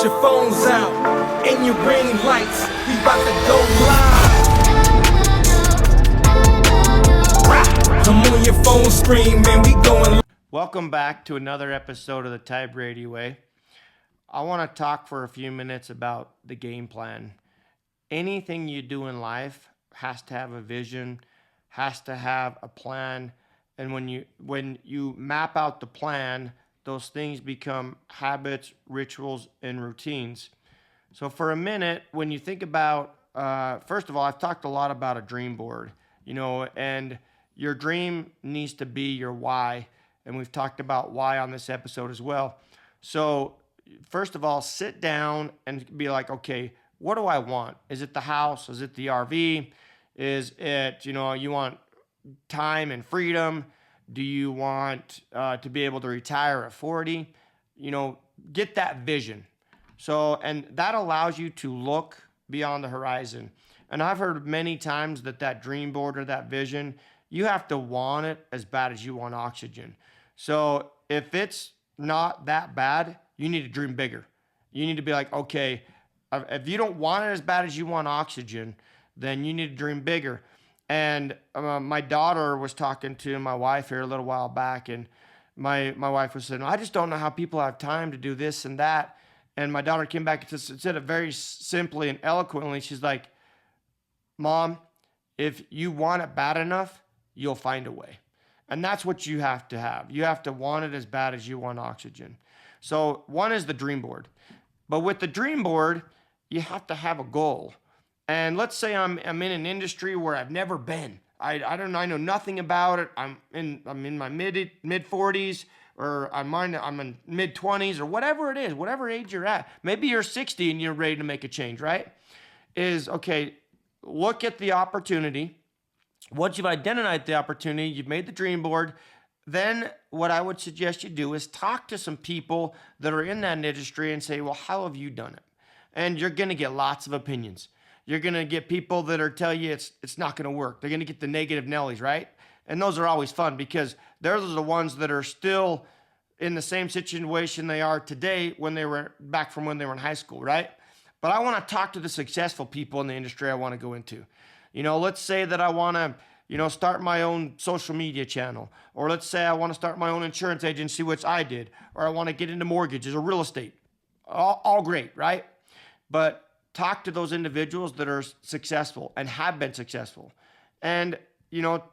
your phones out and your ring lights. We about to go live. Come on your phone screen, man, we going. Welcome back to another episode of the Ty Brady Way. I want to talk for a few minutes about the game plan. Anything you do in life has to have a vision, has to have a plan, and when you map out the plan, those things become habits, rituals, and routines. So for a minute, when you think about, first of all, I've talked a lot about a dream board, and your dream needs to be your why. And we've talked about why on this episode as well. So first of all, sit down and be like, okay, what do I want? Is it the house? Is it the RV? Is it, you want time and freedom? Do you want to be able to retire at 40? Get that vision. So, and that allows you to look beyond the horizon. And I've heard many times that dream board or that vision, you have to want it as bad as you want oxygen. So if it's not that bad, you need to dream bigger. You need to be like, okay, if you don't want it as bad as you want oxygen, then you need to dream bigger. And my daughter was talking to my wife here a little while back, and my wife was saying, I just don't know how people have time to do this and that. And my daughter came back and said it very simply and eloquently. She's like, Mom, if you want it bad enough, you'll find a way. And that's what you have to have. You have to want it as bad as you want oxygen. So one is the dream board. But with the dream board, you have to have a goal. And let's say I'm in an industry where I've never been. I know nothing about it. I'm in my mid 40s, or I'm in mid 20s, or whatever it is, whatever age you're at. Maybe you're 60 and you're ready to make a change, right? Okay, look at the opportunity. Once you've identified the opportunity, you've made the dream board, then what I would suggest you do is talk to some people that are in that industry and say, well, how have you done it? And you're going to get lots of opinions. You're going to get people that are tell you it's not going to work. They're going to get the negative Nellies, right? And those are always fun because those are the ones that are still in the same situation they are today when they were back from when they were in high school, right? But I want to talk to the successful people in the industry I want to go into. Let's say that I want to, start my own social media channel, or let's say I want to start my own insurance agency, which I did, or I want to get into mortgages or real estate. All great, right? But talk to those individuals that are successful and have been successful, and,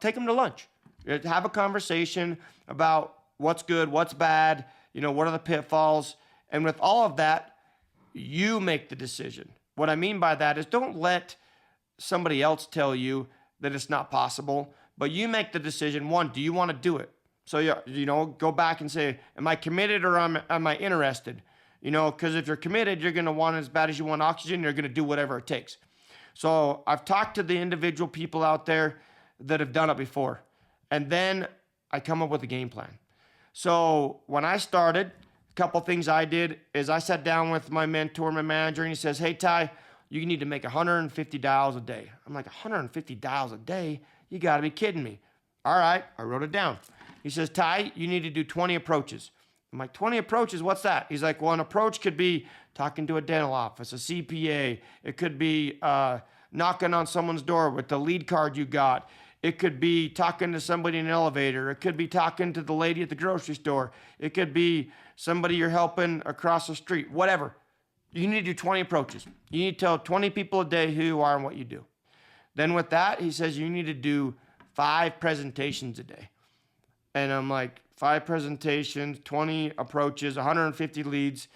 take them to lunch. Have a conversation about what's good, what's bad, what are the pitfalls. And with all of that, you make the decision. What I mean by that is don't let somebody else tell you that it's not possible, but you make the decision. One, do you want to do it? So, go back and say, am I committed or am I interested? Because if you're committed, you're going to want it as bad as you want oxygen. You're going to do whatever it takes. So I've talked to the individual people out there that have done it before, and then I come up with a game plan. So when I started, a couple things I did is I sat down with my mentor, my manager, and he says, hey, Ty, you need to make 150 dials a day. I'm like, 150 dials a day? You got to be kidding me. All right, I wrote it down. He says, Ty, you need to do 20 approaches. I'm like, 20 approaches, what's that? He's like, well, an approach could be talking to a dental office, a CPA. It could be knocking on someone's door with the lead card you got. It could be talking to somebody in an elevator. It could be talking to the lady at the grocery store. It could be somebody you're helping across the street, whatever. You need to do 20 approaches. You need to tell 20 people a day who you are and what you do. Then with that, he says you need to do 5 presentations a day. And I'm like, 5 presentations, 20 approaches, 150 leads.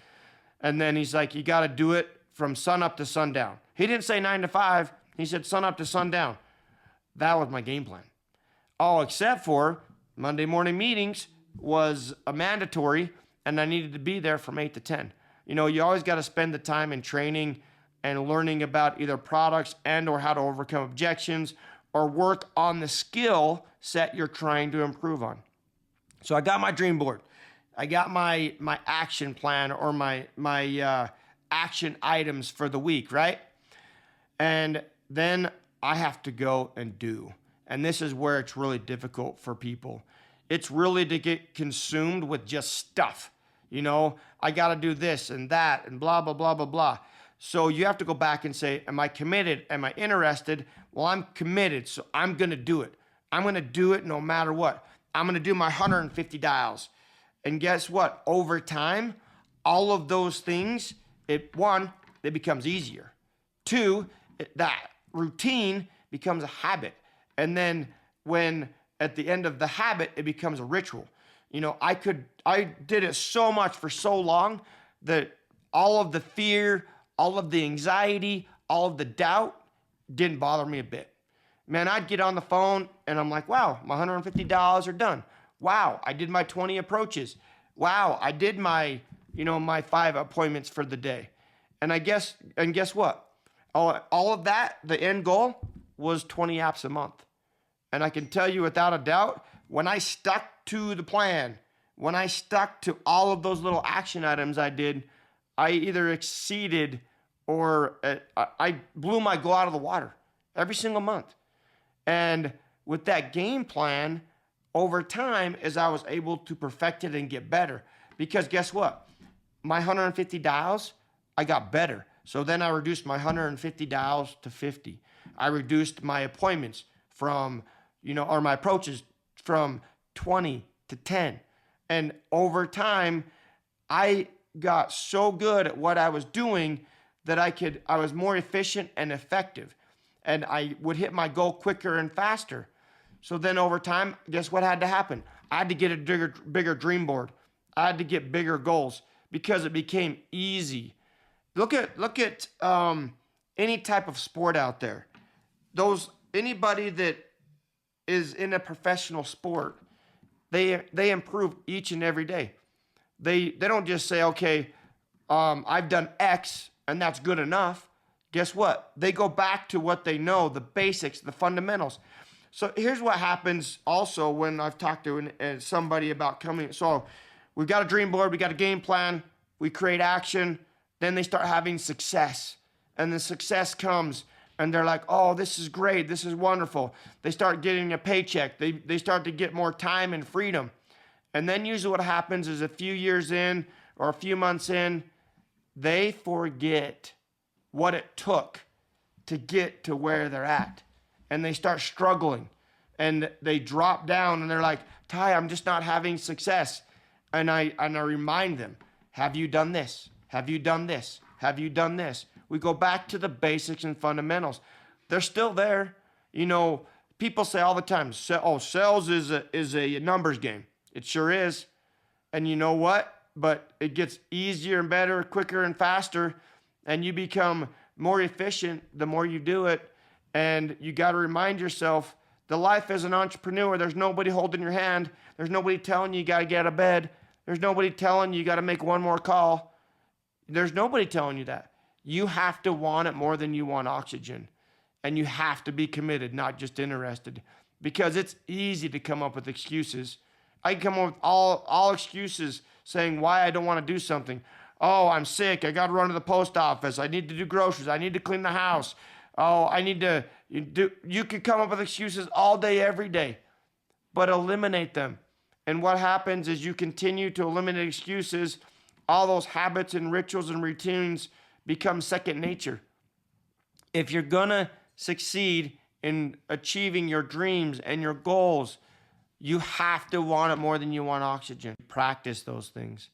And then he's like, you got to do it from sun up to sundown. He didn't say 9 to 5. He said sun up to sundown. That was my game plan. All except for Monday morning meetings was a mandatory, and I needed to be there from 8 to 10. You always got to spend the time in training and learning about either products and or how to overcome objections or work on the skill set you're trying to improve on. So I got my dream board. I got my action plan or my action items for the week, right? And then I have to go and do. And this is where it's really difficult for people. It's really to get consumed with just stuff. I got to do this and that and blah, blah, blah, blah, blah. So you have to go back and say, am I committed? Am I interested? Well, I'm committed, so I'm going to do it. I'm going to do it no matter what. I'm going to do my 150 dials. And guess what? Over time, all of those things, it becomes easier. Two, that routine becomes a habit. And then when at the end of the habit, it becomes a ritual. I did it so much for so long that all of the fear, all of the anxiety, all of the doubt didn't bother me a bit. Man, I'd get on the phone and I'm like, wow, my $150 are done. Wow, I did my 20 approaches. Wow, I did my 5 appointments for the day. And guess what? All of that, the end goal was 20 apps a month. And I can tell you without a doubt, when I stuck to the plan, when I stuck to all of those little action items I did, I either exceeded or I blew my goal out of the water every single month. And with that game plan, over time, as I was able to perfect it and get better, because guess what? My 150 dials, I got better. So then I reduced my 150 dials to 50. I reduced my appointments from, or my approaches from 20 to 10. And over time, I got so good at what I was doing that I was more efficient and effective. And I would hit my goal quicker and faster. So then over time, guess what had to happen? I had to get a bigger dream board. I had to get bigger goals because it became easy. Look at any type of sport out there. Anybody that is in a professional sport, they improve each and every day. They don't just say, okay, I've done X and that's good enough. Guess what? They go back to what they know, the basics, the fundamentals. So here's what happens also when I've talked to somebody about coming. So we've got a dream board, we got a game plan, we create action, then they start having success. And the success comes and they're like, oh, this is great, this is wonderful. They start getting a paycheck. They start to get more time and freedom. And then usually what happens is a few years in or a few months in, they forget what it took to get to where they're at. And they start struggling and they drop down and they're like, Ty, I'm just not having success. And I remind them, have you done this? Have you done this? Have you done this? We go back to the basics and fundamentals. They're still there. People say all the time, sales is a numbers game. It sure is. And you know what? But it gets easier and better, quicker and faster. And you become more efficient the more you do it. And you got to remind yourself, the life as an entrepreneur, there's nobody holding your hand. There's nobody telling you got to get out of bed. There's nobody telling you got to make one more call. There's nobody telling you that. You have to want it more than you want oxygen. And you have to be committed, not just interested. Because it's easy to come up with excuses. I can come up with all excuses saying why I don't want to do something. Oh, I'm sick. I got to run to the post office. I need to do groceries. I need to clean the house. Oh, I need to do. You could come up with excuses all day, every day, but eliminate them. And what happens is you continue to eliminate excuses. All those habits and rituals and routines become second nature. If you're going to succeed in achieving your dreams and your goals, you have to want it more than you want oxygen. Practice those things.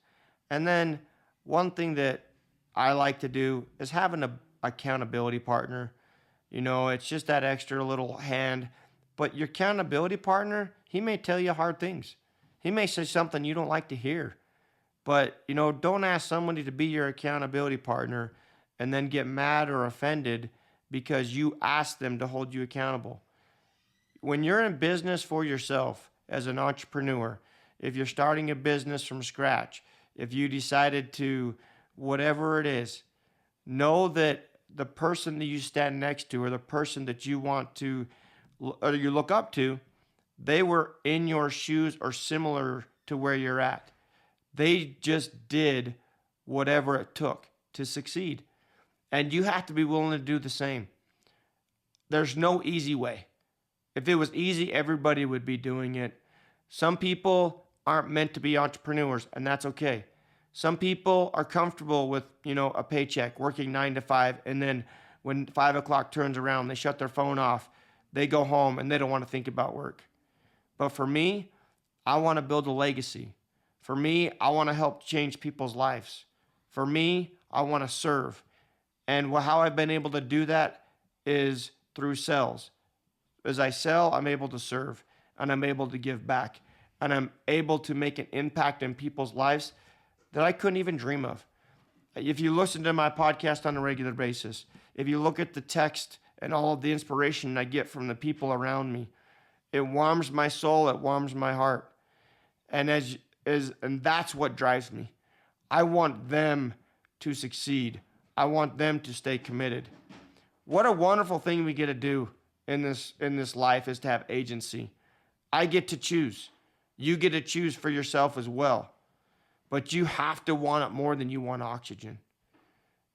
And then one thing that I like to do is have an accountability partner. It's just that extra little hand. But your accountability partner, he may tell you hard things. He may say something you don't like to hear. But, don't ask somebody to be your accountability partner and then get mad or offended because you asked them to hold you accountable. When you're in business for yourself as an entrepreneur, if you're starting a business from scratch, if you decided to, whatever it is, know that the person that you stand next to or the person that you want to, or you look up to, they were in your shoes or similar to where you're at. They just did whatever it took to succeed. And you have to be willing to do the same. There's no easy way. If it was easy, everybody would be doing it. Some people aren't meant to be entrepreneurs, and that's okay. Some people are comfortable with, a paycheck, working 9 to 5, and then when 5 o'clock turns around, they shut their phone off, they go home and they don't want to think about work. But for me, I want to build a legacy. For me, I want to help change people's lives. For me, I want to serve. And how I've been able to do that is through sales. As I sell, I'm able to serve, and I'm able to give back, and I'm able to make an impact in people's lives that I couldn't even dream of. If you listen to my podcast on a regular basis, if you look at the text and all of the inspiration I get from the people around me, it warms my soul, it warms my heart. And and that's what drives me. I want them to succeed. I want them to stay committed. What a wonderful thing we get to do in this life is to have agency. I get to choose. You get to choose for yourself as well. But you have to want it more than you want oxygen.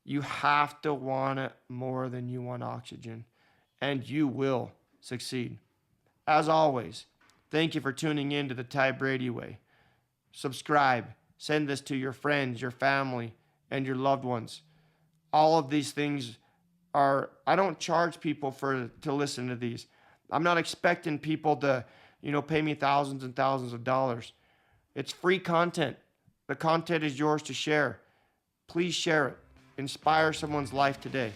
You have to want it more than you want oxygen. And you will succeed. As always, thank you for tuning in to the Ty Brady Way. Subscribe. Send this to your friends, your family, and your loved ones. All of these things I don't charge people to listen to these. I'm not expecting people to, pay me thousands and thousands of dollars. It's free content. The content is yours to share. Please share it. Inspire someone's life today.